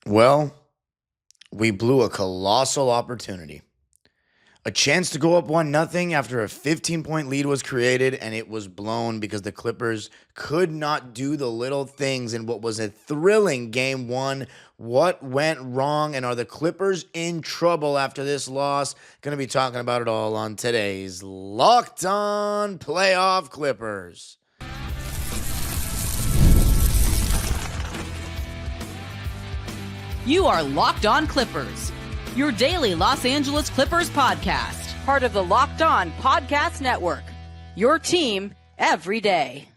Well, we blew a colossal opportunity. A chance to go up 1-0 after a 15-point lead was created, and it was blown because the Clippers could not do the little things in what was a thrilling game one. What went wrong, and are the Clippers in trouble after this loss? Going to be talking about it all on today's Locked On Playoff Clippers. You are Locked On Clippers, your daily Los Angeles Clippers podcast. Part of the Locked On Podcast Network, your team every day.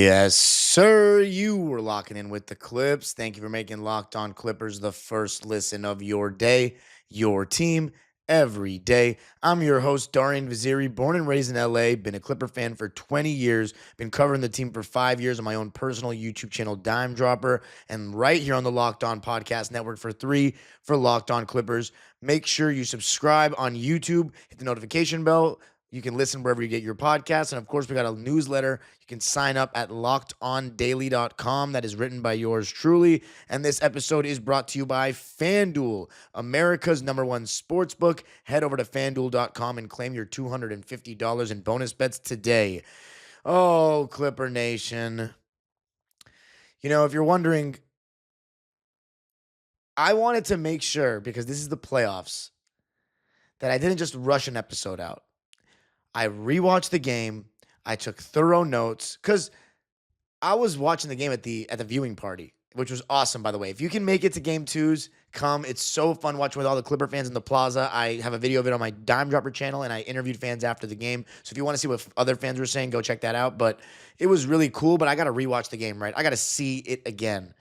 Yes, sir. You were locking in with the Clips. Thank you for making Locked On Clippers the first listen of your day, your team every day. I'm your host, Darian Vaziri, born and raised in LA, been a Clipper fan for 20 years, been covering the team for 5 years on my own personal YouTube channel, Dime Dropper, and right here on the Locked On Podcast Network for 3 for Locked On Clippers. Make sure you subscribe on YouTube, hit the notification bell. You can listen wherever you get your podcasts. And of course, we got a newsletter. You can sign up at lockedondaily.com. That is written by yours truly. And this episode is brought to you by FanDuel, America's #1 sportsbook. Head over to fanduel.com and claim your $250 in bonus bets today. Oh, Clipper Nation. You know, if you're wondering, I wanted to make sure, because this is the playoffs, that I didn't just rush an episode out. I rewatched the game. I took thorough notes because I was watching the game at the viewing party, which was awesome, by the way. If you can make it to game twos, come. It's so fun watching with all the Clipper fans in the plaza. I have a video of it on my Dime Dropper channel, and I interviewed fans after the game. So if you want to see what other fans were saying, go check that out. But it was really cool, but I got to rewatch the game, right? I got to see it again.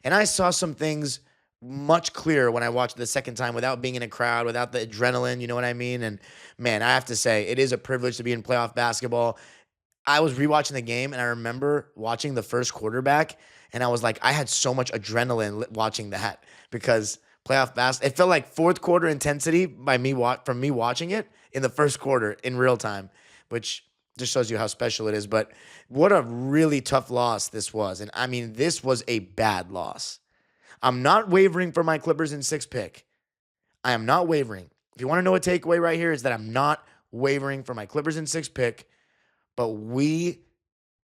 And I saw some things much clearer when I watched it the second time without being in a crowd, without the adrenaline, you know what I mean? And man, I have to say, it is a privilege to be in playoff basketball. I was rewatching the game, and I remember watching the first quarterback, and I was like, I had so much adrenaline watching that because playoff basketball, it felt like fourth quarter intensity from me watching it in the first quarter in real time, which just shows you how special it is. But what a really tough loss this was. And I mean, this was a bad loss. I'm not wavering for my Clippers in 6 pick. I am not wavering. If you want to know a takeaway right here, is that I'm not wavering for my Clippers in 6 pick, but we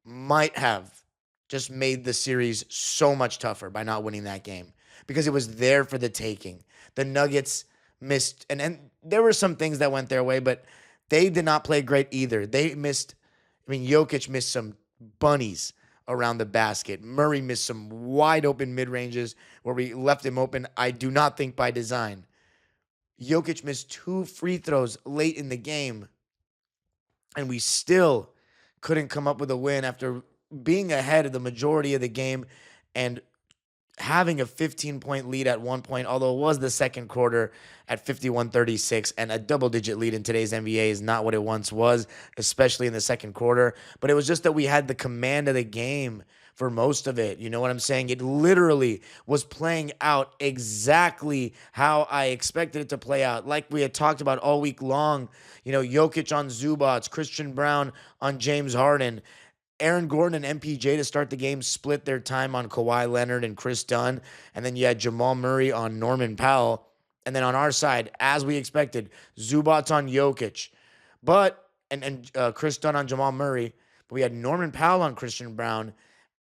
might have just made the series so much tougher by not winning that game because it was there for the taking. The Nuggets missed, and there were some things that went their way, but they did not play great either. Jokic missed some bunnies around the basket. Murray missed some wide open mid-ranges where we left him open, I do not think by design. Jokic missed 2 free throws late in the game, and we still couldn't come up with a win after being ahead of the majority of the game and having a 15-point lead at one point, although it was the second quarter at 51-36, and a double-digit lead in today's NBA is not what it once was, especially in the second quarter. But it was just that we had the command of the game for most of it. You know what I'm saying? It literally was playing out exactly how I expected it to play out, like we had talked about all week long. You know, Jokic on Zubac, Christian Brown on James Harden, Aaron Gordon and MPJ to start the game split their time on Kawhi Leonard and Chris Dunn. And then you had Jamal Murray on Norman Powell. And then on our side, as we expected, Zubac on Jokic. And Chris Dunn on Jamal Murray. But we had Norman Powell on Christian Brown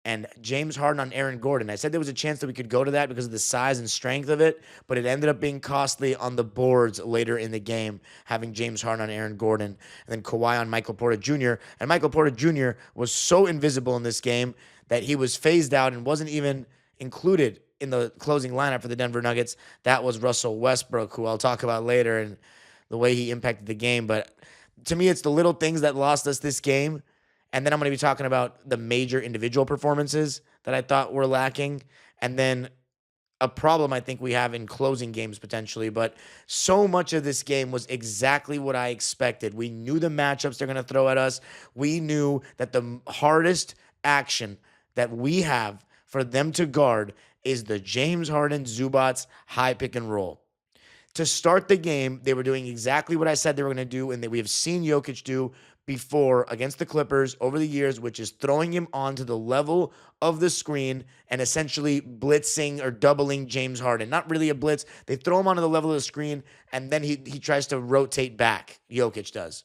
and James Harden on Aaron Gordon. I said there was a chance that we could go to that because of the size and strength of it, but it ended up being costly on the boards later in the game, having James Harden on Aaron Gordon, and then Kawhi on Michael Porter Jr. And Michael Porter Jr. was so invisible in this game that he was phased out and wasn't even included in the closing lineup for the Denver Nuggets. That was Russell Westbrook, who I'll talk about later, and the way he impacted the game. But to me, it's the little things that lost us this game. And then I'm going to be talking about the major individual performances that I thought were lacking. And then a problem I think we have in closing games potentially. But so much of this game was exactly what I expected. We knew the matchups they're going to throw at us. We knew that the hardest action that we have for them to guard is the James Harden Zubac high pick and roll. To start the game, they were doing exactly what I said they were going to do and that we have seen Jokic do before against the Clippers over the years, which is throwing him onto the level of the screen and essentially blitzing or doubling James Harden. Not really a blitz. They throw him onto the level of the screen, and then he tries to rotate back. Jokic does.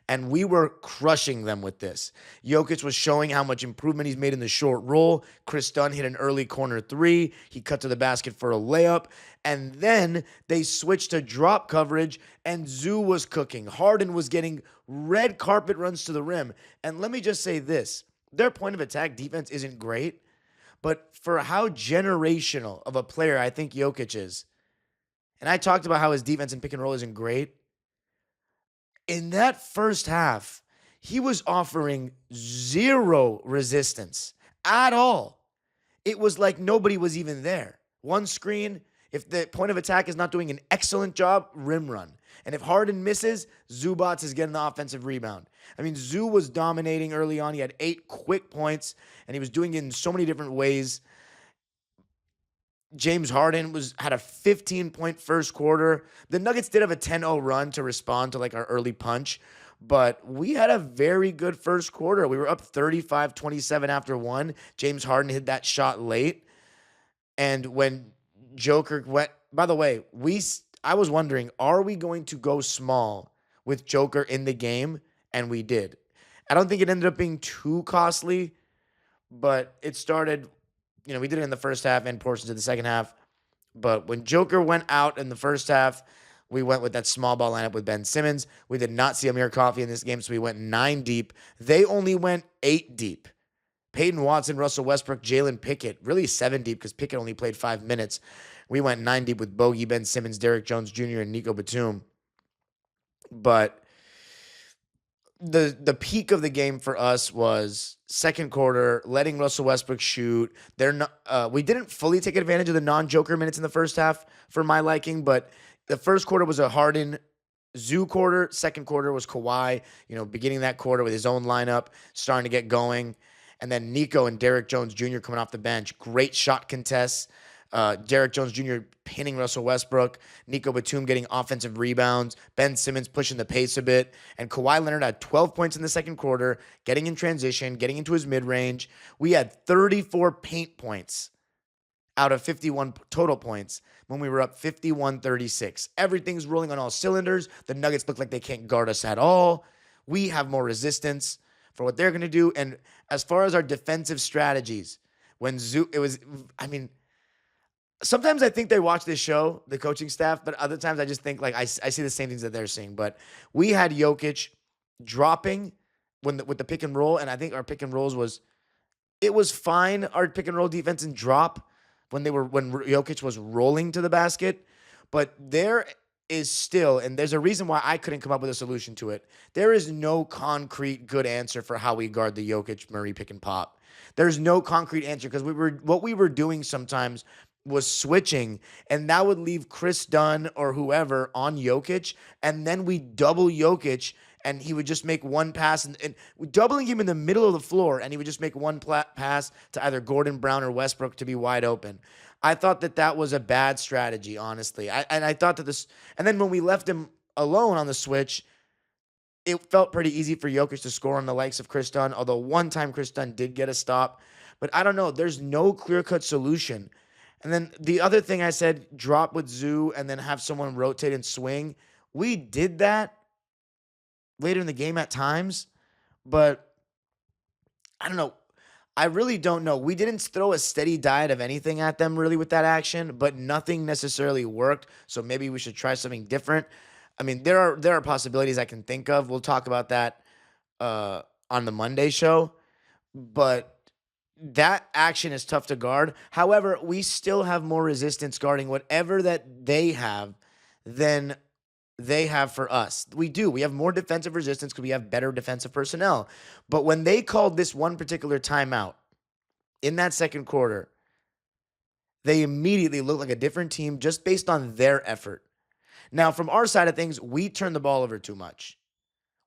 And we were crushing them with this. Jokic was showing how much improvement he's made in the short roll. Chris Dunn hit an early corner three. He cut to the basket for a layup. And then they switched to drop coverage, and Zoo was cooking. Harden was getting red carpet runs to the rim. And let me just say this. Their point of attack defense isn't great, but for how generational of a player I think Jokic is, and I talked about how his defense in pick and roll isn't great, in that first half, he was offering zero resistance at all. It was like nobody was even there. One screen, if the point of attack is not doing an excellent job, rim run. And if Harden misses, Zubac is getting the offensive rebound. I mean, Zoo was dominating early on. He had 8 quick points, and he was doing it in so many different ways. James Harden had a 15-point first quarter. The Nuggets did have a 10-0 run to respond to like our early punch, but we had a very good first quarter. We were up 35-27 after one. James Harden hit that shot late. And when Joker went, by the way, I was wondering, are we going to go small with Joker in the game? And we did. I don't think it ended up being too costly, but it started, we did it in the first half and portions of the second half. But when Joker went out in the first half, we went with that small ball lineup with Ben Simmons. We did not see Amir Coffey in this game, so we went 9 deep. They only went 8 deep. Peyton Watson, Russell Westbrook, Jalen Pickett, really 7 deep because Pickett only played 5 minutes. We went 9 deep with Bogey, Ben Simmons, Derrick Jones Jr., and Nico Batum. But the peak of the game for us was second quarter, letting Russell Westbrook shoot. We didn't fully take advantage of the non-Joker minutes in the first half for my liking, but the first quarter was a Harden Zoo quarter. Second quarter was Kawhi, beginning that quarter with his own lineup, starting to get going. And then Nico and Derrick Jones Jr. coming off the bench. Great shot contests. Derrick Jones Jr. pinning Russell Westbrook, Nico Batum getting offensive rebounds, Ben Simmons pushing the pace a bit, and Kawhi Leonard had 12 points in the second quarter, getting in transition, getting into his mid-range. We had 34 paint points out of 51 total points when we were up 51-36. Everything's rolling on all cylinders. The Nuggets look like they can't guard us at all. We have more resistance for what they're going to do. And as far as our defensive strategies, sometimes I think they watch this show, the coaching staff, but other times I just think I see the same things that they're seeing. But we had Jokic dropping with the pick and roll, and I think our pick and rolls was fine. Our pick and roll defense and drop when Jokic was rolling to the basket, but there is still, and there's a reason why I couldn't come up with a solution to it. There is no concrete good answer for how we guard the Jokic Murray pick and pop. There's no concrete answer because what we were doing sometimes was switching, and that would leave Chris Dunn or whoever on Jokic, and then we double Jokic, and he would just make one pass, and doubling him in the middle of the floor, and he would just make one pass to either Gordon, Brown, or Westbrook to be wide open. I thought that was a bad strategy, honestly. I thought that and then when we left him alone on the switch, it felt pretty easy for Jokic to score on the likes of Chris Dunn, although one time Chris Dunn did get a stop. But I don't know. There's no clear-cut solution. And then the other thing I said, drop with Zoo and then have someone rotate and swing. We did that later in the game at times, but I don't know. I really don't know. We didn't throw a steady diet of anything at them really with that action, but nothing necessarily worked. So maybe we should try something different. I mean, there are possibilities I can think of. We'll talk about that on the Monday show, but that action is tough to guard. However, we still have more resistance guarding whatever that they have than they have for us. We do. We have more defensive resistance because we have better defensive personnel. But when they called this one particular timeout in that second quarter, they immediately looked like a different team just based on their effort. Now, from our side of things, we turned the ball over too much.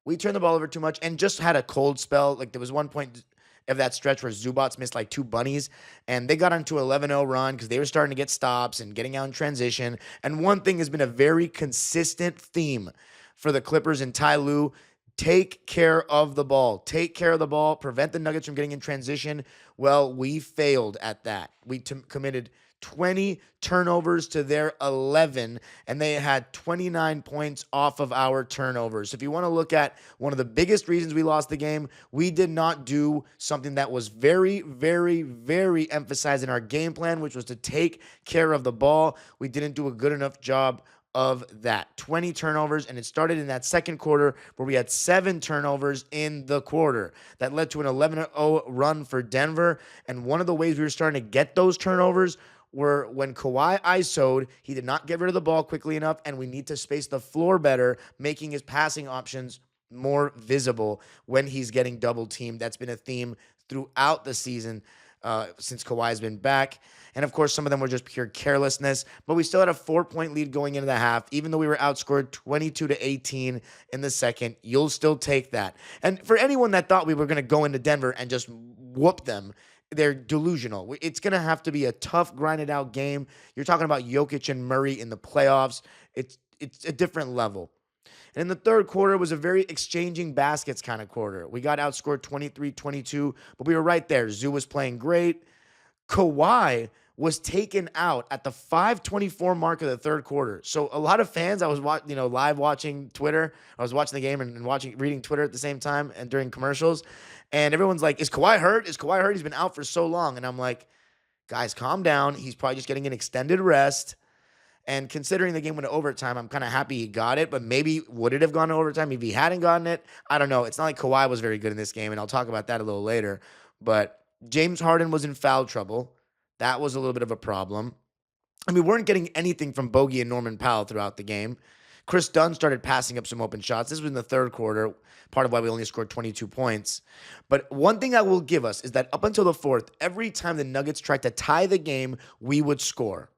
And just had a cold spell. Like there was one point of that stretch where Zubac missed like 2 bunnies, and they got onto an 11-0 run because they were starting to get stops and getting out in transition. And one thing has been a very consistent theme for the Clippers and Ty Lue Take care of the ball. Take care of the ball. Prevent the Nuggets from getting in transition. Well, we failed at that. We committed 20 turnovers to their 11, and they had 29 points off of our turnovers. So if you want to look at one of the biggest reasons we lost the game, we did not do something that was very, very, very emphasized in our game plan, which was to take care of the ball. We didn't do a good enough job of that. 20 turnovers, and it started in that second quarter where we had 7 turnovers in the quarter. That led to an 11-0 run for Denver, and one of the ways we were starting to get those turnovers were when Kawhi ISO'd, he did not get rid of the ball quickly enough, and we need to space the floor better, making his passing options more visible when he's getting double teamed. That's been a theme throughout the season since Kawhi's been back. And of course, some of them were just pure carelessness, but we still had a 4-point lead going into the half. Even though we were outscored 22-18 in the second, you'll still take that. And for anyone that thought we were going to go into Denver and just whoop them, they're delusional. It's going to have to be a tough, grinded out game. You're talking about Jokic and Murray in the playoffs. It's a different level. And in the third quarter, it was a very exchanging baskets kind of quarter. We got outscored 23-22, but we were right there. Zoo was playing great. Kawhi was taken out at the 5:24 mark of the third quarter. So a lot of fans, I was live watching Twitter. I was watching the game and reading Twitter at the same time and during commercials. And everyone's like, is Kawhi hurt? Is Kawhi hurt? He's been out for so long. And I'm like, guys, calm down. He's probably just getting an extended rest. And considering the game went to overtime, I'm kind of happy he got it. But maybe would it have gone to overtime if he hadn't gotten it? I don't know. It's not like Kawhi was very good in this game, and I'll talk about that a little later. But James Harden was in foul trouble. That was a little bit of a problem. And we weren't getting anything from Bogey and Norman Powell throughout the game. Chris Dunn started passing up some open shots. This was in the third quarter, part of why we only scored 22 points. But one thing I will give us is that up until the fourth, every time the Nuggets tried to tie the game, we would score.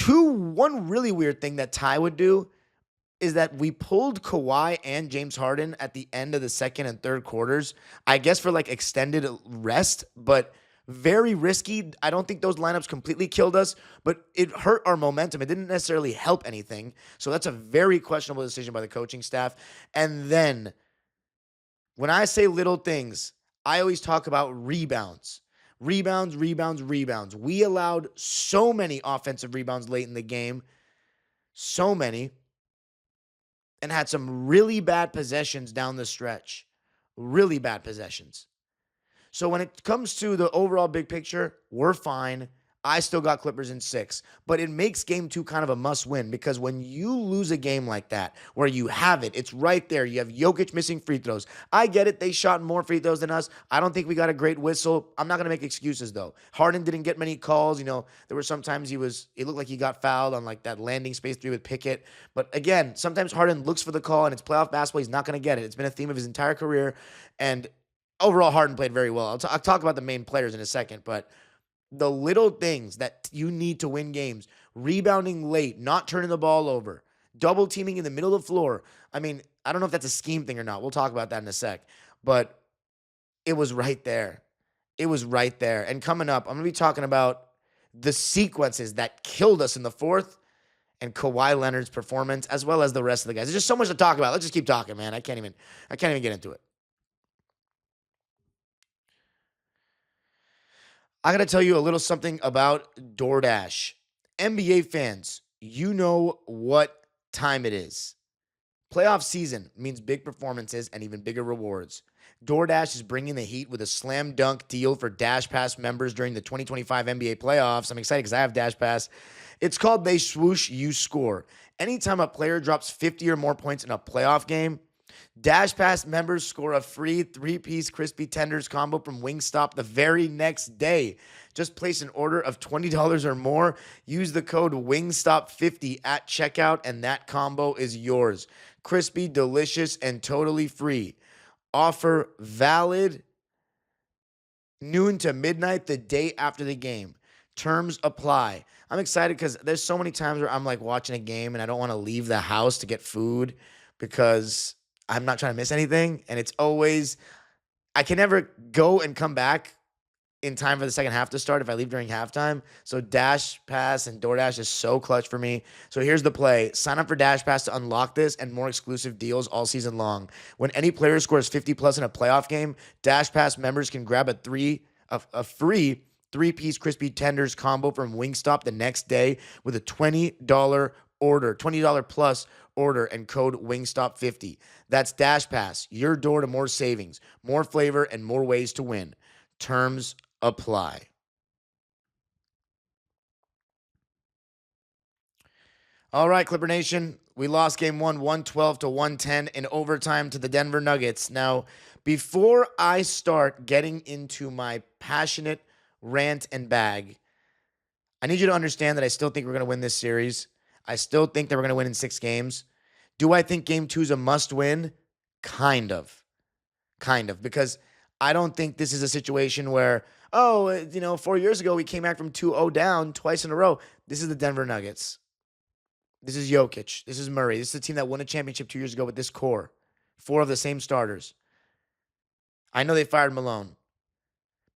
One really weird thing that Ty would do is that we pulled Kawhi and James Harden at the end of the second and third quarters, I guess for like extended rest, but very risky. I don't think those lineups completely killed us, but it hurt our momentum. It didn't necessarily help anything. So that's a very questionable decision by the coaching staff. And then when I say little things, I always talk about rebounds. Rebounds. We allowed so many offensive rebounds late in the game. So many. And had some really bad possessions down the stretch. Really bad possessions. So when it comes to the overall big picture, we're fine. I still got Clippers in 6. But it makes game 2 kind of a must-win because when you lose a game like that, where you have it, it's right there. You have Jokic missing free throws. I get it. They shot more free throws than us. I don't think we got a great whistle. I'm not going to make excuses, though. Harden didn't get many calls. You know, there were sometimes it looked like he got fouled on like that landing space 3 with Pickett. But again, sometimes Harden looks for the call and it's playoff basketball. He's not going to get it. It's been a theme of his entire career. And overall, Harden played very well. I'll talk about the main players in a second, but the little things that you need to win games, rebounding late, not turning the ball over, double teaming in the middle of the floor. I mean, I don't know if that's a scheme thing or not. We'll talk about that in a sec, but it was right there. It was right there. And coming up, I'm going to be talking about the sequences that killed us in the fourth and Kawhi Leonard's performance, as well as the rest of the guys. There's just so much to talk about. Let's just keep talking, man. I can't even get into it. I got to tell you a little something about DoorDash. NBA fans, you know what time it is. Playoff season means big performances and even bigger rewards. DoorDash is bringing the heat with a slam dunk deal for Dash Pass members during the 2025 NBA playoffs. I'm excited because I have Dash Pass. It's called They Swoosh, You Score. Anytime a player drops 50 or more points in a playoff game, Dash Pass members score a free 3-piece crispy tenders combo from Wingstop the very next day. Just place an order of $20 or more. Use the code WINGSTOP50 at checkout, and that combo is yours. Crispy, delicious, and totally free. Offer valid noon to midnight the day after the game. Terms apply. I'm excited because there's so many times where I'm like watching a game and I don't want to leave the house to get food because I'm not trying to miss anything. And it's always, I can never go and come back in time for the second half to start if I leave during halftime. So Dash Pass and DoorDash is so clutch for me. So here's the play. Sign up for Dash Pass to unlock this and more exclusive deals all season long. When any player scores 50 plus in a playoff game, Dash Pass members can grab a free three-piece crispy tenders combo from Wingstop the next day with a $20 plus order and code Wingstop50. That's Dash Pass, your door to more savings, more flavor, and more ways to win. Terms apply. All right, Clipper Nation. We lost game one, 112 to 110 in overtime to the Denver Nuggets. Now, before I start getting into my passionate rant and bag, I need you to understand that I still think we're going to win this series. I still think that we're going to win in 6 games. Do I think game 2 is a must win? Kind of, because I don't think this is a situation where, 4 years ago we came back from 2-0 down twice in a row. This is the Denver Nuggets. This is Jokic. This is Murray. This is the team that won a championship 2 years ago with this core. 4 of the same starters. I know they fired Malone,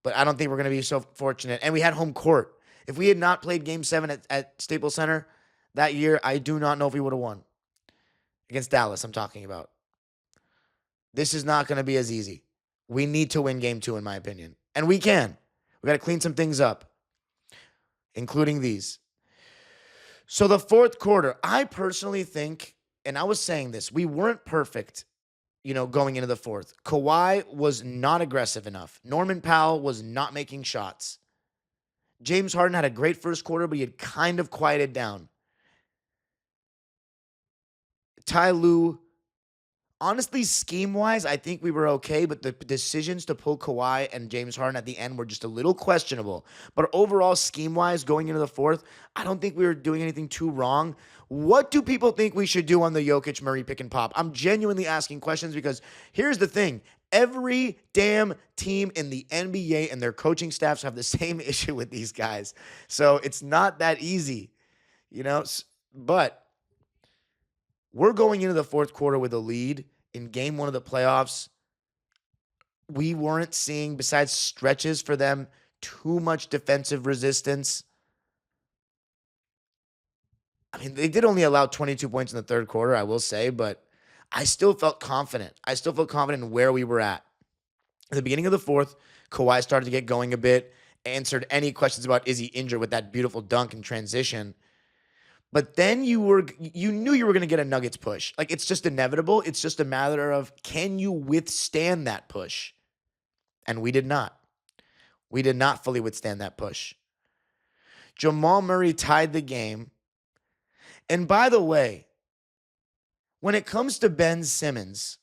but I don't think we're going to be so fortunate. And we had home court. If we had not played game 7 at Staples Center that year, I do not know if we would have won. Against Dallas, I'm talking about. This is not going to be as easy. We need to win game 2, in my opinion. And we can. We got to clean some things up, including these. So the fourth quarter, I personally think, and I was saying this, we weren't perfect, going into the fourth. Kawhi was not aggressive enough. Norman Powell was not making shots. James Harden had a great first quarter, but he had kind of quieted down. Ty Lue, honestly, scheme-wise, I think we were okay, but the decisions to pull Kawhi and James Harden at the end were just a little questionable. But overall, scheme-wise, going into the fourth, I don't think we were doing anything too wrong. What do people think we should do on the Jokic Murray pick and pop? I'm genuinely asking questions because here's the thing. Every damn team in the NBA and their coaching staffs have the same issue with these guys. So it's not that easy, but we're going into the fourth quarter with a lead in game 1 of the playoffs. We weren't seeing, besides stretches for them, too much defensive resistance. I mean, they did only allow 22 points in the third quarter, I will say, but I still felt confident. I still felt confident in where we were at. At the beginning of the fourth, Kawhi started to get going a bit, answered any questions about is he injured with that beautiful dunk in transition. But then you knew you were going to get a Nuggets push. Like, it's just inevitable. It's just a matter of, can you withstand that push? And we did not. We did not fully withstand that push. Jamal Murray tied the game. And by the way, when it comes to Ben Simmons,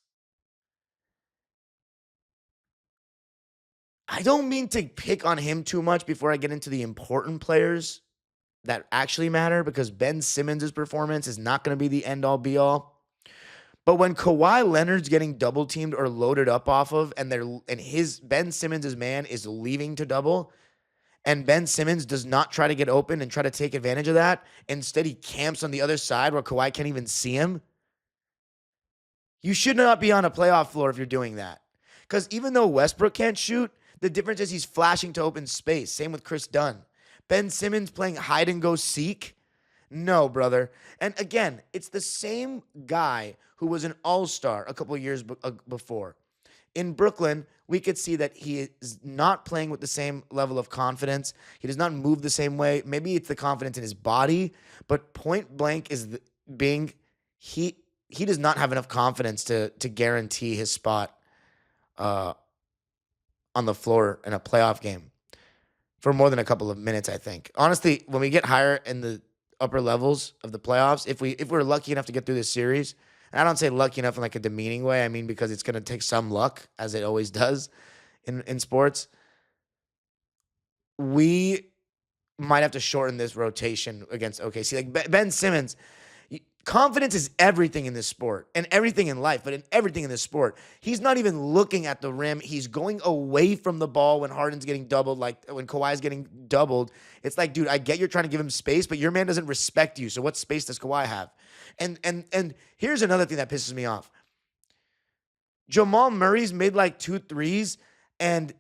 I don't mean to pick on him too much before I get into the important players that actually matter, because Ben Simmons' performance is not going to be the end-all, be-all. But when Kawhi Leonard's getting double-teamed or loaded up off of, and Ben Simmons' man is leaving to double, and Ben Simmons does not try to get open and try to take advantage of that, instead he camps on the other side where Kawhi can't even see him, you should not be on a playoff floor if you're doing that. Because even though Westbrook can't shoot, the difference is he's flashing to open space. Same with Chris Dunn. Ben Simmons playing hide and go seek? No, brother. And again, it's the same guy who was an all-star a couple of years before. In Brooklyn, we could see that he is not playing with the same level of confidence. He does not move the same way. Maybe it's the confidence in his body, but point blank is he does not have enough confidence to guarantee his spot on the floor in a playoff game for more than a couple of minutes, I think. Honestly, when we get higher in the upper levels of the playoffs, if we're lucky enough to get through this series, and I don't say lucky enough in like a demeaning way, I mean because it's going to take some luck, as it always does in sports, we might have to shorten this rotation against OKC. Like Ben Simmons, confidence is everything in this sport and everything in life, but in everything in this sport, he's not even looking at the rim. He's going away from the ball when Harden's getting doubled, like when Kawhi's getting doubled. It's like, dude, I get you're trying to give him space, but your man doesn't respect you. So what space does Kawhi have? And here's another thing that pisses me off. Jamal Murray's made like 2 threes, and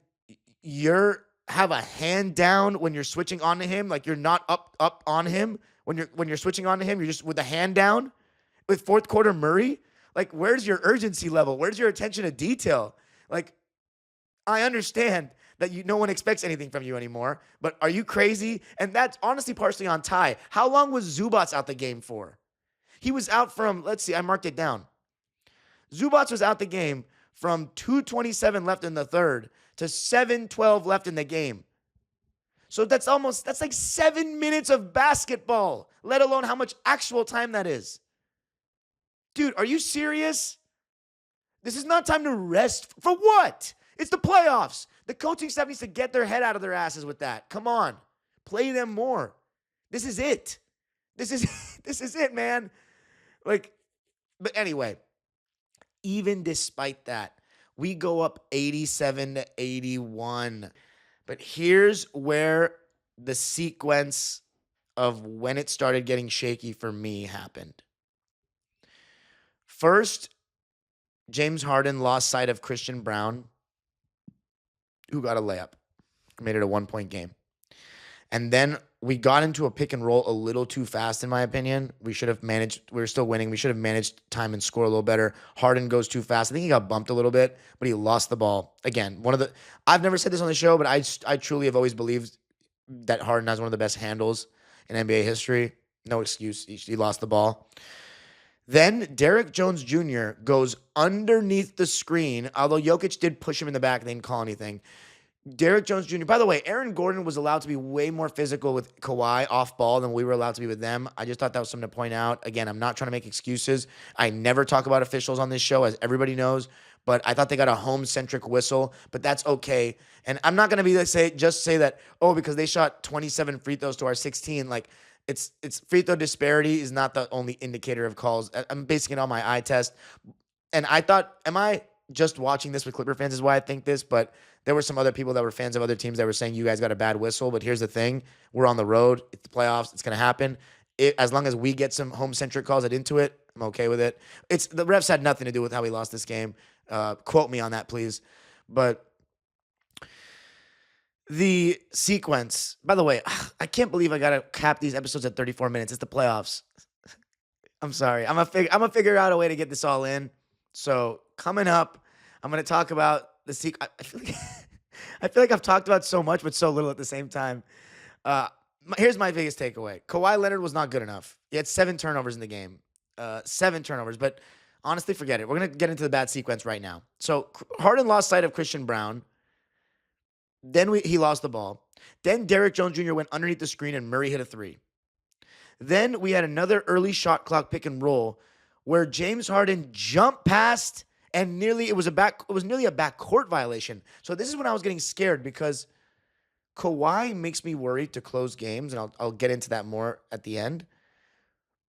you're have a hand down when you're switching onto him, like you're not up on him when you're switching onto him, you're just with the hand down with fourth quarter Murray. Like, where's your urgency level? Where's your attention to detail? Like, I understand that no one expects anything from you anymore, but are you crazy? And that's honestly partially on Ty. How long was Zubac out the game for? He was out from, let's see, I marked it down. Zubac was out the game from 2:27 left in the third to 7:12 left in the game. So that's like 7 minutes of basketball, let alone how much actual time that is. Dude, are you serious? This is not time to rest. For what? It's the playoffs. The coaching staff needs to get their head out of their asses with that. Come on. Play them more. This is it. This is it, man. Like, but anyway, even despite that, we go up 87-81. But here's where the sequence of when it started getting shaky for me happened. First, James Harden lost sight of Christian Brown, who got a layup, made it a 1-point game. And then we got into a pick and roll a little too fast, in my opinion. We were still winning. We should have managed time and score a little better. Harden goes too fast. I think he got bumped a little bit, but he lost the ball. Again, I've never said this on the show, but I truly have always believed that Harden has one of the best handles in NBA history. No excuse. He lost the ball. Then Derrick Jones Jr. goes underneath the screen, although Jokic did push him in the back. They didn't call anything. Derrick Jones Jr. By the way, Aaron Gordon was allowed to be way more physical with Kawhi off ball than we were allowed to be with them. I just thought that was something to point out. Again, I'm not trying to make excuses. I never talk about officials on this show, as everybody knows, but I thought they got a home-centric whistle, but that's okay. And I'm not going to be say that, because they shot 27 free throws to our 16, like, it's free throw disparity is not the only indicator of calls. I'm basing it on my eye test. And I thought, am I just watching this with Clipper fans is why I think this, but there were some other people that were fans of other teams that were saying you guys got a bad whistle. But here's the thing. We're on the road. It's the playoffs. It's going to happen. As long as we get some home-centric calls at Intuit, I'm okay with it. The refs had nothing to do with how we lost this game. Quote me on that, please. But the sequence, by the way, I can't believe I got to cap these episodes at 34 minutes. It's the playoffs. I'm sorry. I'm gonna figure out a way to get this all in. So coming up, I'm going to talk about the sequence. I feel like I've talked about so much, but so little at the same time. Here's my biggest takeaway. Kawhi Leonard was not good enough. He had 7 turnovers in the game. 7 turnovers, but honestly, forget it. We're going to get into the bad sequence right now. So Harden lost sight of Christian Brown. Then he lost the ball. Then Derrick Jones Jr. went underneath the screen and Murray hit a 3. Then we had another early shot clock pick and roll where James Harden jumped past and it was nearly a backcourt violation. So this is when I was getting scared because Kawhi makes me worried to close games, and I'll get into that more at the end.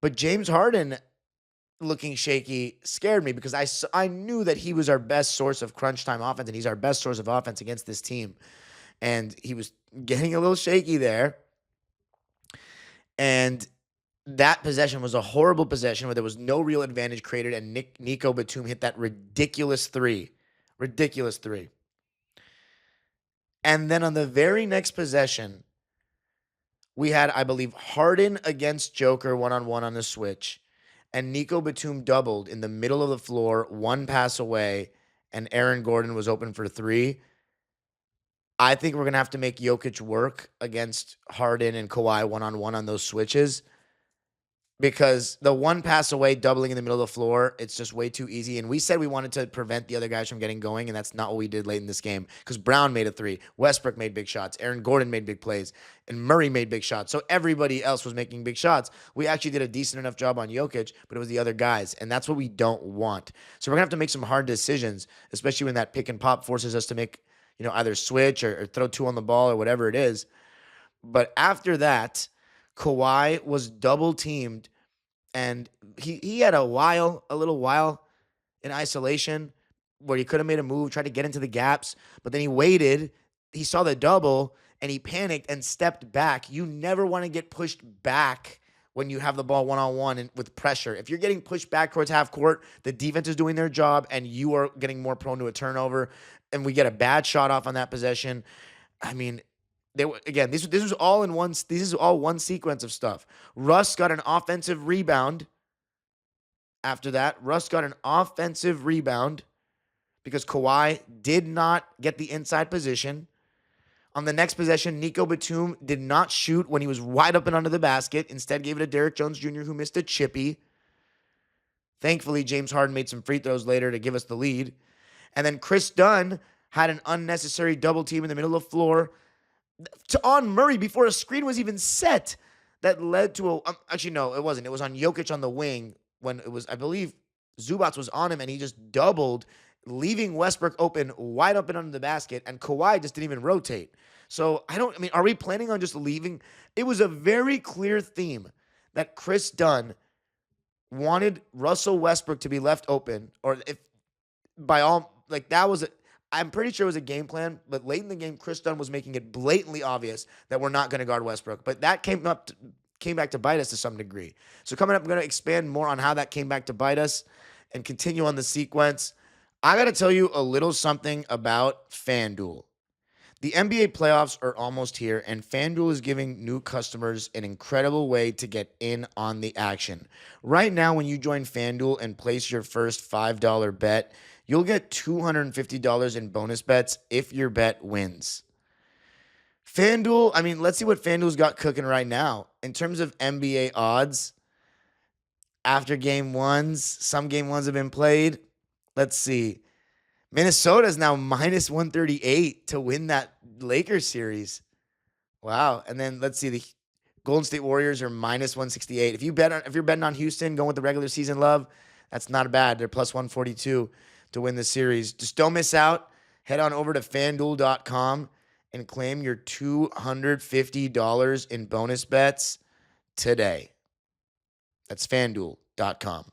But James Harden looking shaky scared me because I knew that he was our best source of crunch time offense, and he's our best source of offense against this team. And he was getting a little shaky there. And that possession was a horrible possession where there was no real advantage created, and Nico Batum hit that ridiculous 3. Ridiculous 3. And then on the very next possession, we had, I believe, Harden against Joker one-on-one on the switch, and Nico Batum doubled in the middle of the floor, 1 pass away, and Aaron Gordon was open for 3. I think we're going to have to make Jokic work against Harden and Kawhi one-on-one on those switches because the 1 pass away, doubling in the middle of the floor, it's just way too easy. And we said we wanted to prevent the other guys from getting going, and that's not what we did late in this game because Brown made a 3. Westbrook made big shots. Aaron Gordon made big plays. And Murray made big shots. So everybody else was making big shots. We actually did a decent enough job on Jokic, but it was the other guys, and that's what we don't want. So we're going to have to make some hard decisions, especially when that pick and pop forces us to make either switch or throw 2 on the ball or whatever it is. But after that, Kawhi was double teamed, and he had a little while in isolation where he could have made a move, tried to get into the gaps, but then he waited. He saw the double, and he panicked and stepped back. You never want to get pushed back when you have the ball one-on-one and with pressure. If you're getting pushed back towards half court, the defense is doing their job, and you are getting more prone to a turnover, and we get a bad shot off on that possession. I mean, again, this was all in one. This is all one sequence of stuff. Russ got an offensive rebound. After that, Russ got an offensive rebound because Kawhi did not get the inside position. On the next possession, Nico Batum did not shoot when he was wide open under the basket. Instead, gave it to Derrick Jones Jr., who missed a chippy. Thankfully, James Harden made some free throws later to give us the lead. And then Chris Dunn had an unnecessary double team in the middle of the floor on Murray before a screen was even set. That led to actually, no, it wasn't. It was on Jokic on the wing when it was, I believe, Zubac was on him and he just doubled, leaving Westbrook wide open under the basket, and Kawhi just didn't even rotate. So are we planning on just leaving? It was a very clear theme that Chris Dunn wanted Russell Westbrook to be left open, or if by all, like that was, I'm pretty sure it was a game plan, but late in the game, Chris Dunn was making it blatantly obvious that we're not going to guard Westbrook. But that came back to bite us to some degree. So coming up, I'm going to expand more on how that came back to bite us and continue on the sequence. I got to tell you a little something about FanDuel. The NBA playoffs are almost here, and FanDuel is giving new customers an incredible way to get in on the action. Right now, when you join FanDuel and place your first $5 bet, you'll get $250 in bonus bets if your bet wins. FanDuel, let's see what FanDuel's got cooking right now. In terms of NBA odds, after game ones, some game ones have been played. Let's see. Minnesota is now minus 138 to win that Lakers series. Wow. And then let's see, the Golden State Warriors are minus 168. If you're betting on Houston, going with the regular season love, that's not bad. They're plus 142 to win the series. Just don't miss out. Head on over to FanDuel.com and claim your $250 in bonus bets today. That's FanDuel.com.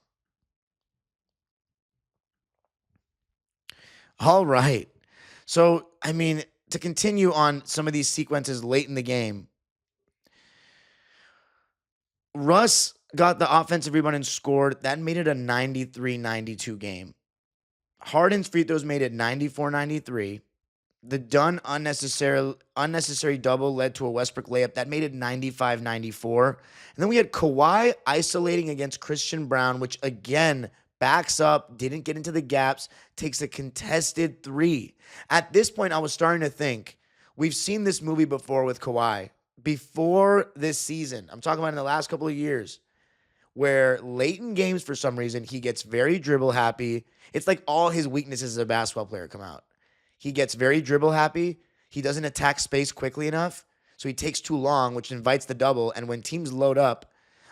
All right. So, to continue on some of these sequences late in the game, Russ got the offensive rebound and scored. That made it a 93-92 game. Harden's free throws made it 94-93. The Dunn unnecessary double led to a Westbrook layup. That made it 95-94. And then we had Kawhi isolating against Christian Brown, which again backs up, didn't get into the gaps, takes a contested three. At this point, I was starting to think, we've seen this movie before with Kawhi. Before this season, I'm talking about in the last couple of years, where late in games, for some reason, he gets very dribble happy. It's like all his weaknesses as a basketball player come out. He gets very dribble happy. He doesn't attack space quickly enough, so he takes too long, which invites the double. And when teams load up,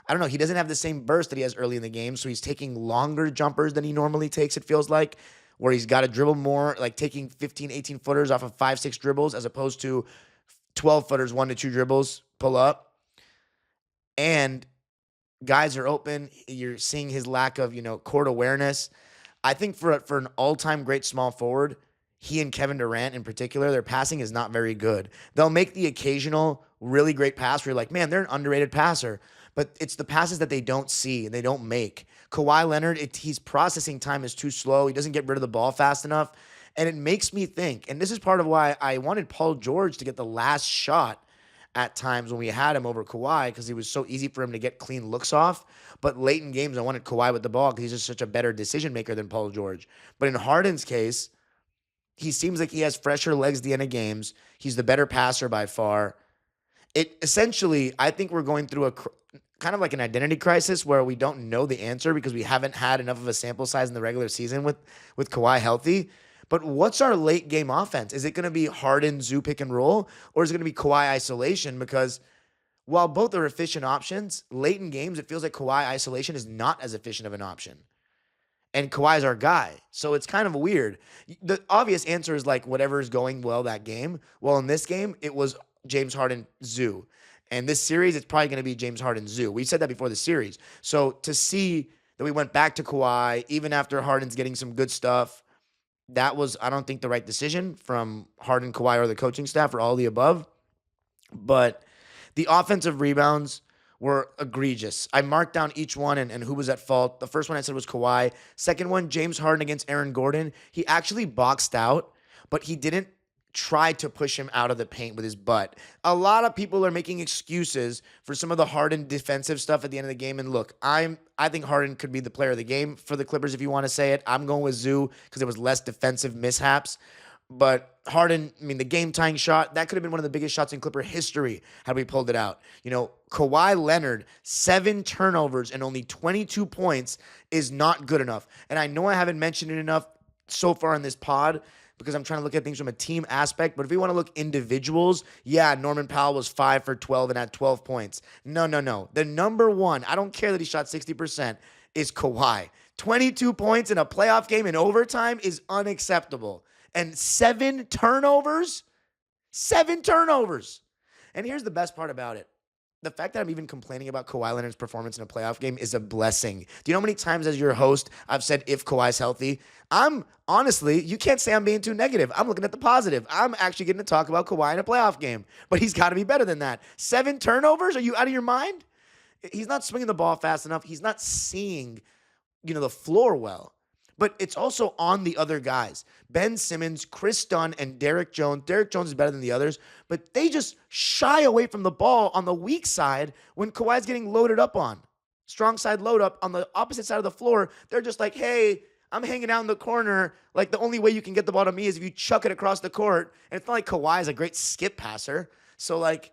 I don't know, he doesn't have the same burst that he has early in the game, so he's taking longer jumpers than he normally takes, it feels like, where he's got to dribble more, like taking 15, 18-footers off of 5, 6 dribbles as opposed to 12-footers, 1 to 2 dribbles, pull up. And guys are open. You're seeing his lack of, court awareness. I think for an all-time great small forward, he and Kevin Durant in particular, their passing is not very good. They'll make the occasional really great pass where you're like, man, they're an underrated passer. But it's the passes that they don't see and they don't make. Kawhi Leonard, his processing time is too slow. He doesn't get rid of the ball fast enough. And it makes me think, and this is part of why I wanted Paul George to get the last shot at times when we had him over Kawhi, because it was so easy for him to get clean looks off. But late in games, I wanted Kawhi with the ball because he's just such a better decision maker than Paul George. But in Harden's case, he seems like he has fresher legs at the end of games. He's the better passer by far. It essentially, I think we're going through a kind of like an identity crisis where we don't know the answer because we haven't had enough of a sample size in the regular season with Kawhi healthy. But what's our late game offense? Is it going to be Harden, Zoo pick and roll, or is it going to be Kawhi isolation? Because while both are efficient options, late in games, it feels like Kawhi isolation is not as efficient of an option. And Kawhi's our guy. So it's kind of weird. The obvious answer is like whatever is going well that game. Well, in this game, it was James Harden, Zoo. And this series, it's probably going to be James Harden, Zoo. We said that before the series. So to see that we went back to Kawhi, even after Harden's getting some good stuff, that was, I don't think, the right decision from Harden, Kawhi, or the coaching staff, or all the above. But the offensive rebounds were egregious. I marked down each one and who was at fault. The first one I said was Kawhi. Second one, James Harden against Aaron Gordon. He actually boxed out, but he didn't tried to push him out of the paint with his butt. A lot of people are making excuses for some of the Harden defensive stuff at the end of the game. And look, I think Harden could be the player of the game for the Clippers if you want to say it. I'm going with Zoo because there was less defensive mishaps. But Harden, I mean, the game-tying shot, that could have been one of the biggest shots in Clipper history had we pulled it out. You know, Kawhi Leonard, 7 turnovers and only 22 points is not good enough. And I know I haven't mentioned it enough so far in this pod because I'm trying to look at things from a team aspect. But if we want to look individuals, yeah, Norman Powell was 5 for 12 and had 12 points. No. The number one, I don't care that he shot 60%, is Kawhi. 22 points in a playoff game in overtime is unacceptable. And 7 turnovers? 7 turnovers. And here's the best part about it. The fact that I'm even complaining about Kawhi Leonard's performance in a playoff game is a blessing. Do you know how many times as your host I've said if Kawhi's healthy? I'm honestly, you can't say I'm being too negative. I'm looking at the positive. I'm actually getting to talk about Kawhi in a playoff game. But he's got to be better than that. 7 turnovers? Are you out of your mind? He's not swinging the ball fast enough. He's not seeing, the floor well. But it's also on the other guys. Ben Simmons, Chris Dunn, and Derrick Jones. Derrick Jones is better than the others, but they just shy away from the ball on the weak side when Kawhi's getting loaded up on. Strong side load up on the opposite side of the floor. They're just like, hey, I'm hanging out in the corner. Like, the only way you can get the ball to me is if you chuck it across the court. And it's not like Kawhi is a great skip passer. So, like,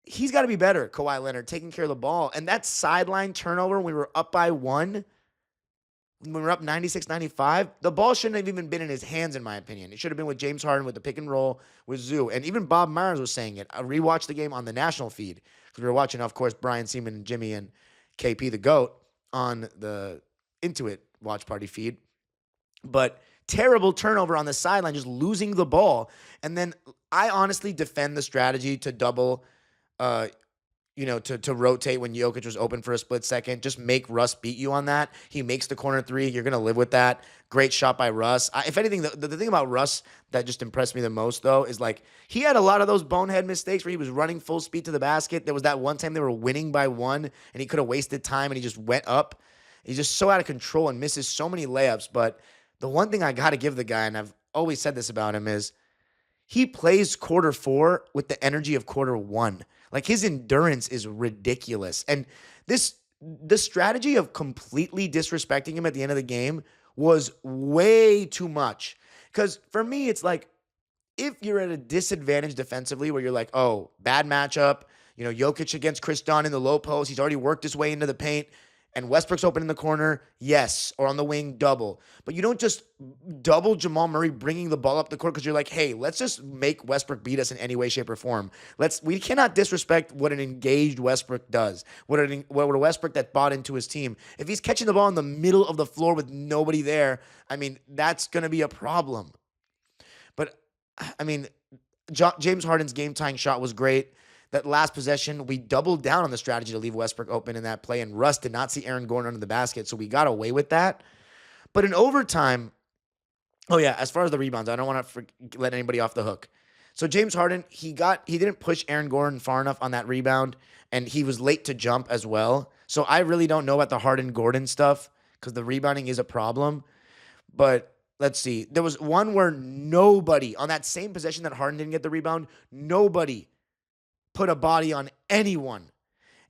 he's got to be better, Kawhi Leonard, taking care of the ball. And that sideline turnover when we were up by 1, when we were up 96-95, the ball shouldn't have even been in his hands, in my opinion. It should have been with James Harden with the pick and roll with Zoo. And even Bob Myers was saying it. I rewatched the game on the national feed because we were watching, of course, Brian Seaman and Jimmy and KP the GOAT on the Intuit watch party feed. But terrible turnover on the sideline, just losing the ball. And then I honestly defend the strategy to double to rotate when Jokic was open for a split second. Just make Russ beat you on that. He makes the corner 3. You're going to live with that. Great shot by Russ. If anything, the thing about Russ that just impressed me the most, though, is like he had a lot of those bonehead mistakes where he was running full speed to the basket. There was that one time they were winning by 1, and he could have wasted time, and he just went up. He's just so out of control and misses so many layups. But the one thing I got to give the guy, and I've always said this about him, is he plays quarter 4 with the energy of quarter 1. Like, his endurance is ridiculous. And the strategy of completely disrespecting him at the end of the game was way too much. Because for me, it's like, if you're at a disadvantage defensively where you're like, oh, bad matchup, Jokic against Chris Dunn in the low post, he's already worked his way into the paint, and Westbrook's open in the corner, yes, or on the wing, double. But you don't just double Jamal Murray bringing the ball up the court because you're like, hey, let's just make Westbrook beat us in any way, shape, or form. We cannot disrespect what an engaged Westbrook does, what a Westbrook that bought into his team. If he's catching the ball in the middle of the floor with nobody there, I mean, that's going to be a problem. But, I mean, James Harden's game-tying shot was great. That last possession, we doubled down on the strategy to leave Westbrook open in that play, and Russ did not see Aaron Gordon under the basket, so we got away with that. But in overtime, as far as the rebounds, I don't want to let anybody off the hook. So James Harden, he didn't push Aaron Gordon far enough on that rebound, and he was late to jump as well. So I really don't know about the Harden-Gordon stuff because the rebounding is a problem. But let's see. There was one where nobody, on that same possession that Harden didn't get the rebound, nobody put a body on anyone.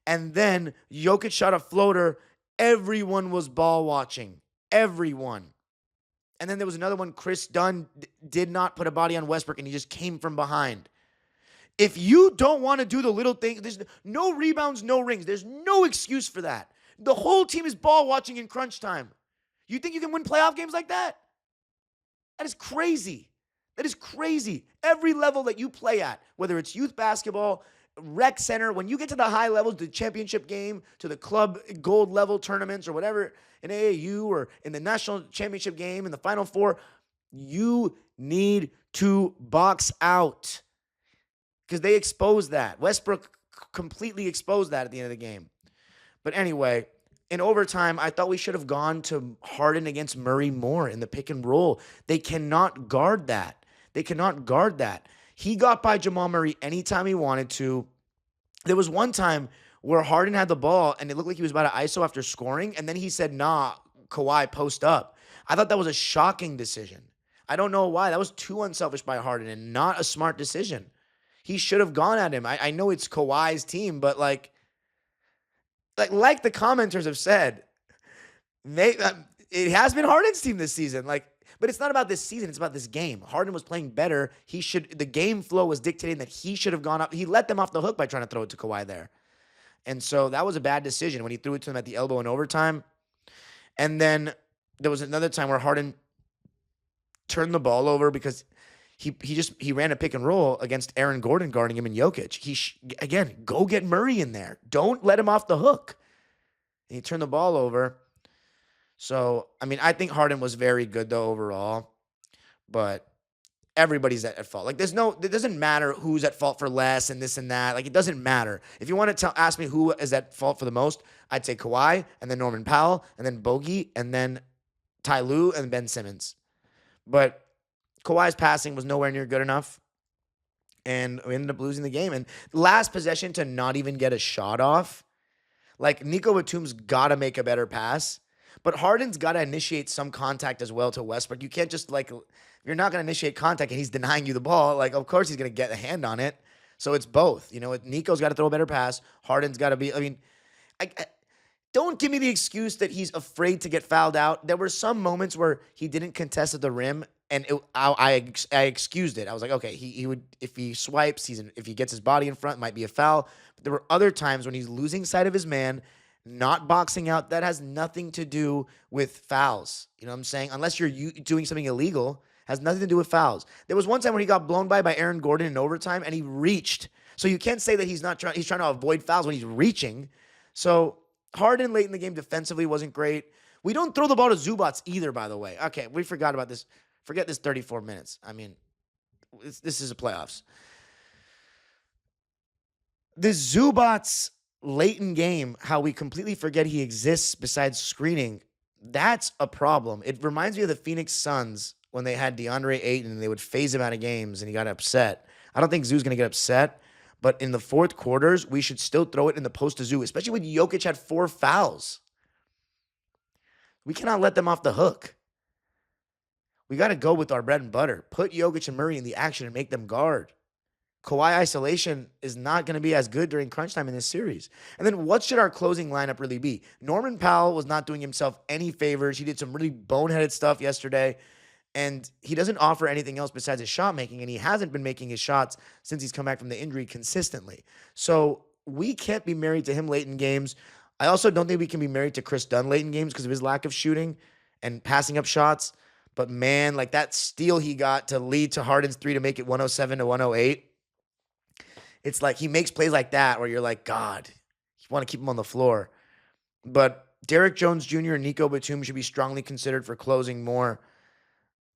And then Jokic shot a floater. Everyone was ball watching. Everyone. And then there was another one. Chris Dunn did not put a body on Westbrook, and he just came from behind. If you don't want to do the little thing, there's no rebounds, no rings. There's no excuse for that. The whole team is ball watching in crunch time. You think you can win playoff games like that? That is crazy. That is crazy. Every level that you play at, whether it's youth basketball, rec center, when you get to the high levels, the championship game, to the club gold level tournaments or whatever, in AAU or in the national championship game, in the Final Four, you need to box out because they exposed that. Westbrook completely exposed that at the end of the game. But anyway, in overtime, I thought we should have gone to Harden against Murray more in the pick and roll. They cannot guard that. He got by Jamal Murray anytime he wanted to. There was one time where Harden had the ball and it looked like he was about to ISO after scoring, and then he said, nah, Kawhi, post up. I thought that was a shocking decision. I don't know why. That was too unselfish by Harden and not a smart decision. He should have gone at him. I know it's Kawhi's team, but like the commenters have said, it has been Harden's team this season. But it's not about this season. It's about this game. Harden was playing better. The game flow was dictating that he should have gone up. He let them off the hook by trying to throw it to Kawhi there. And so that was a bad decision when he threw it to him at the elbow in overtime. And then there was another time where Harden turned the ball over because he ran a pick and roll against Aaron Gordon guarding him and Jokic. Again, go get Murray in there. Don't let him off the hook. And he turned the ball over. So, I mean, I think Harden was very good though overall, but everybody's at fault. Like it doesn't matter who's at fault for less and this and that. Like it doesn't matter. If you want to ask me who is at fault for the most, I'd say Kawhi and then Norman Powell and then Bogey and then Ty Lue and Ben Simmons. But Kawhi's passing was nowhere near good enough, and we ended up losing the game. And last possession to not even get a shot off. Like Nico Batum's got to make a better pass, but Harden's got to initiate some contact as well to Westbrook. You can't just you're not going to initiate contact and he's denying you the ball. Like, of course he's going to get a hand on it. So it's both. Nico's got to throw a better pass. Harden's got to be, I don't give me the excuse that he's afraid to get fouled out. There were some moments where he didn't contest at the rim, and I excused it. I was like, okay, he would, if he swipes, if he gets his body in front, it might be a foul. But there were other times when he's losing sight of his man, not boxing out. That has nothing to do with fouls. You know what I'm saying? Unless you're doing something illegal, has nothing to do with fouls. There was one time when he got blown by Aaron Gordon in overtime, and he reached. So you can't say that he's trying to avoid fouls when he's reaching. So Harden late in the game defensively wasn't great. We don't throw the ball to Zubac either, by the way. Okay, we forgot about this. Forget this 34 minutes. I mean, this is a playoffs. The Zubac late in game, how we completely forget he exists besides screening, that's a problem. It reminds me of the Phoenix Suns when they had DeAndre Ayton and they would phase him out of games and he got upset. I don't think Zoo's going to get upset, but in the fourth quarters, we should still throw it in the post to Zoo, especially when Jokic had 4 fouls. We cannot let them off the hook. We got to go with our bread and butter. Put Jokic and Murray in the action and make them guard. Kawhi isolation is not going to be as good during crunch time in this series. And then what should our closing lineup really be? Norman Powell was not doing himself any favors. He did some really boneheaded stuff yesterday, and he doesn't offer anything else besides his shot making, and he hasn't been making his shots since he's come back from the injury consistently. So we can't be married to him late in games. I also don't think we can be married to Chris Dunn late in games because of his lack of shooting and passing up shots. But man, like that steal he got to lead to Harden's 3 to make it 107 to 108. It's like he makes plays like that where you're like, God, you want to keep him on the floor. But Derrick Jones Jr. and Nico Batum should be strongly considered for closing more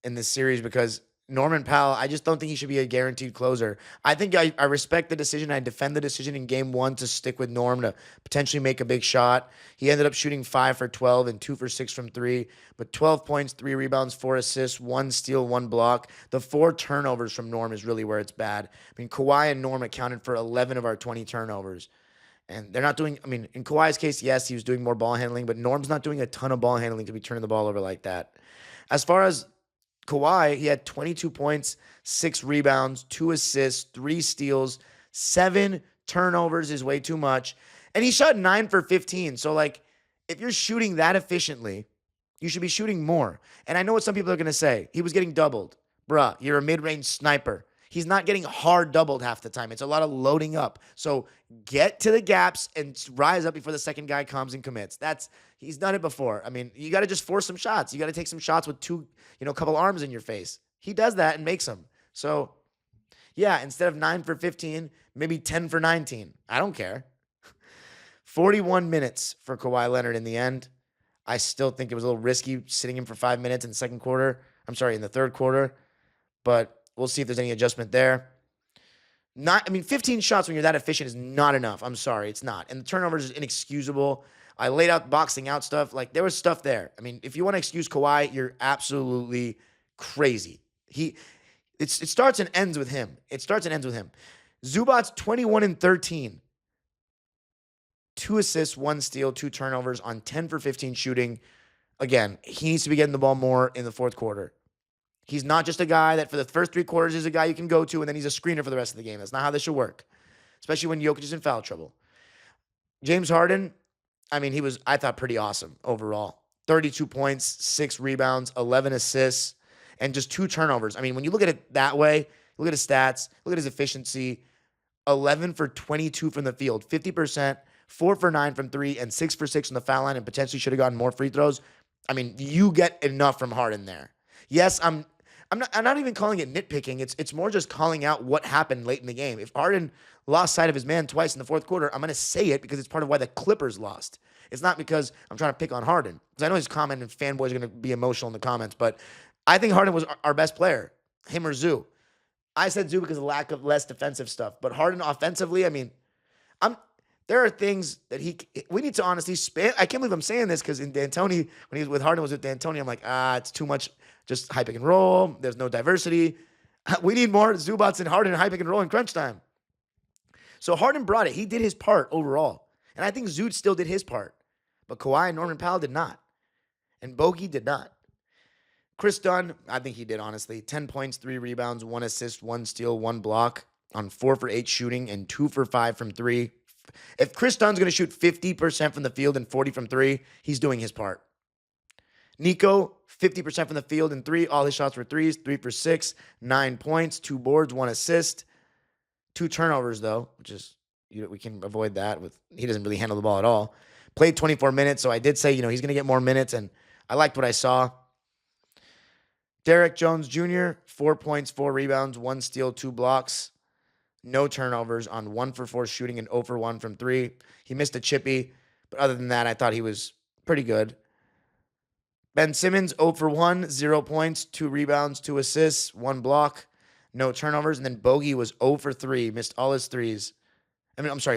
in this series because Norman Powell, I just don't think he should be a guaranteed closer. I think I respect the decision. I defend the decision in game 1 to stick with Norm to potentially make a big shot. He ended up shooting 5 for 12 and 2 for 6 from 3, but 12 points, 3 rebounds, 4 assists, 1 steal, 1 block. The 4 turnovers from Norm is really where it's bad. I mean, Kawhi and Norm accounted for 11 of our 20 turnovers. And they're not doing, in Kawhi's case, yes, he was doing more ball handling, but Norm's not doing a ton of ball handling to be turning the ball over like that. As far as Kawhi, he had 22 points, 6 rebounds, 2 assists, 3 steals, 7 turnovers is way too much. And he shot 9 for 15. So, if you're shooting that efficiently, you should be shooting more. And I know what some people are going to say. He was getting doubled. Bruh, you're a mid-range sniper. He's not getting hard doubled half the time. It's a lot of loading up. So get to the gaps and rise up before the second guy comes and commits. He's done it before. You got to just force some shots. You got to take some shots with a couple arms in your face. He does that and makes them. So yeah, instead of 9 for 15, maybe 10 for 19. I don't care. 41 minutes for Kawhi Leonard in the end. I still think it was a little risky sitting him for 5 minutes in the third quarter, but we'll see if there's any adjustment there. 15 shots when you're that efficient is not enough. I'm sorry, it's not. And the turnovers is inexcusable. I laid out boxing out stuff. There was stuff there. If you want to excuse Kawhi, you're absolutely crazy. It starts and ends with him. Zubac 21 and 13. 2 assists, 1 steal, 2 turnovers on 10 for 15 shooting. Again, he needs to be getting the ball more in the fourth quarter. He's not just a guy that for the first 3 quarters is a guy you can go to and then he's a screener for the rest of the game. That's not how this should work, especially when Jokic is in foul trouble. James Harden, I mean, he was, I thought, pretty awesome overall. 32 points, 6 rebounds, 11 assists, and just 2 turnovers. I mean, when you look at it that way, look at his stats, look at his efficiency, 11 for 22 from the field, 50%, 4 for 9 from 3, and 6 for 6 from the foul line, and potentially should have gotten more free throws. I mean, you get enough from Harden there. Yes, I'm not even calling it nitpicking. It's more just calling out what happened late in the game. If Harden lost sight of his man twice in the fourth quarter, I'm going to say it because it's part of why the Clippers lost. It's not because I'm trying to pick on Harden. Because I know his comment and fanboys are going to be emotional in the comments, but I think Harden was our best player, him or Zoo. I said Zoo because of lack of less defensive stuff. But Harden offensively, I mean, there are things that we need to honestly spend. I can't believe I'm saying this because in D'Antoni, when he was with Harden, was with D'Antoni, I'm like, it's too much just high pick and roll. There's no diversity. We need more Zubats and Harden high pick and roll in crunch time. So Harden brought it. He did his part overall. And I think Zoot still did his part. But Kawhi and Norman Powell did not. And Bogey did not. Chris Dunn, I think he did, honestly. 10 points, 3 rebounds, 1 assist, 1 steal, 1 block on 4 for 8 shooting and 2 for 5 from 3. If Chris Dunn's going to shoot 50% from the field and 40 from 3, he's doing his part. Nico, 50% from the field and 3. All his shots were 3s, 3 for 6, 9 points, 2 boards, 1 assist. 2 turnovers, though, which is, we can avoid that. He doesn't really handle the ball at all. Played 24 minutes, so I did say, he's going to get more minutes, and I liked what I saw. Derek Jones Jr., 4 points, 4 rebounds, 1 steal, 2 blocks. No turnovers on 1 for 4 shooting and 0 for 1 from 3. He missed a chippy, but other than that, I thought he was pretty good. Ben Simmons, 0 for 1, 0 points, 2 rebounds, 2 assists, 1 block, no turnovers. And then Bogey was 0 for 3, missed all his threes.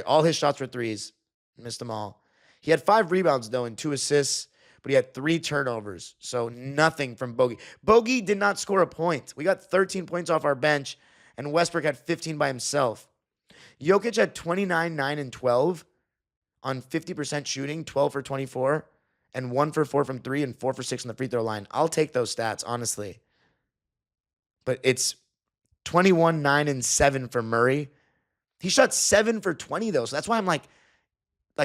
All his shots were 3s, missed them all. He had 5 rebounds, though, and 2 assists, but he had 3 turnovers, so nothing from Bogey. Bogey did not score a point. We got 13 points off our bench, and Westbrook had 15 by himself. Jokic had 29, 9, and 12 on 50% shooting, 12 for 24, and 1 for 4 from 3 and 4 for 6 on the free throw line. I'll take those stats, honestly. But it's 21, 9, and 7 for Murray. He shot 7 for 20, though, so that's why I'm like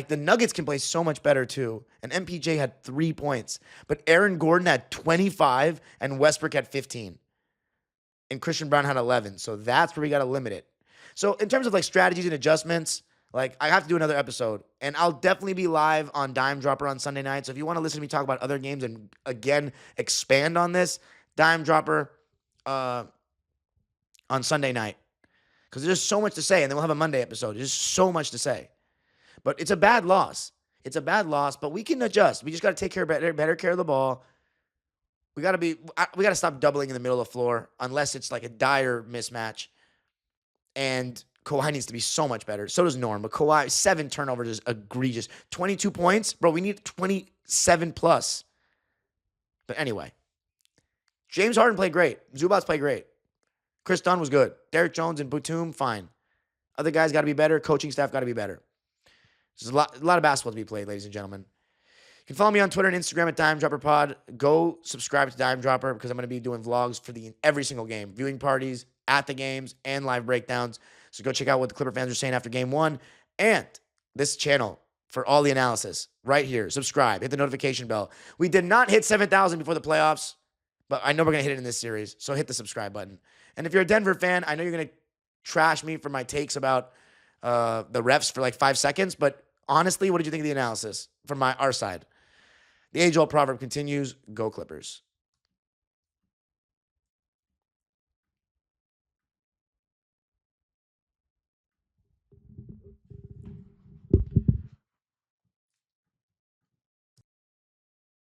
the Nuggets can play so much better, too. And MPJ had 3 points. But Aaron Gordon had 25, and Westbrook had 15. And Christian Brown had 11. So that's where we got to limit it. So in terms of strategies and adjustments, I have to do another episode. And I'll definitely be live on Dime Dropper on Sunday night. So if you want to listen to me talk about other games and, again, expand on this, Dime Dropper on Sunday night. Because there's so much to say. And then we'll have a Monday episode. There's so much to say. But it's a bad loss. It's a bad loss, but we can adjust. We just got to take better care of the ball. We got to stop doubling in the middle of the floor unless it's like a dire mismatch. And Kawhi needs to be so much better. So does Norm. But Kawhi, 7 turnovers is egregious. 22 points? Bro, we need 27 plus. But anyway, James Harden played great. Zubats played great. Chris Dunn was good. Derek Jones and Batum, fine. Other guys got to be better. Coaching staff got to be better. There's a lot of basketball to be played, ladies and gentlemen. You can follow me on Twitter and Instagram at Dime Dropper Pod. Go subscribe to Dime Dropper because I'm going to be doing vlogs for every single game. Viewing parties, at the games, and live breakdowns. So go check out what the Clipper fans are saying after game 1. And this channel for all the analysis right here. Subscribe. Hit the notification bell. We did not hit 7,000 before the playoffs, but I know we're going to hit it in this series. So hit the subscribe button. And if you're a Denver fan, I know you're going to trash me for my takes about the refs for 5 seconds, but honestly, what did you think of the analysis from our side? The age-old proverb continues, go Clippers.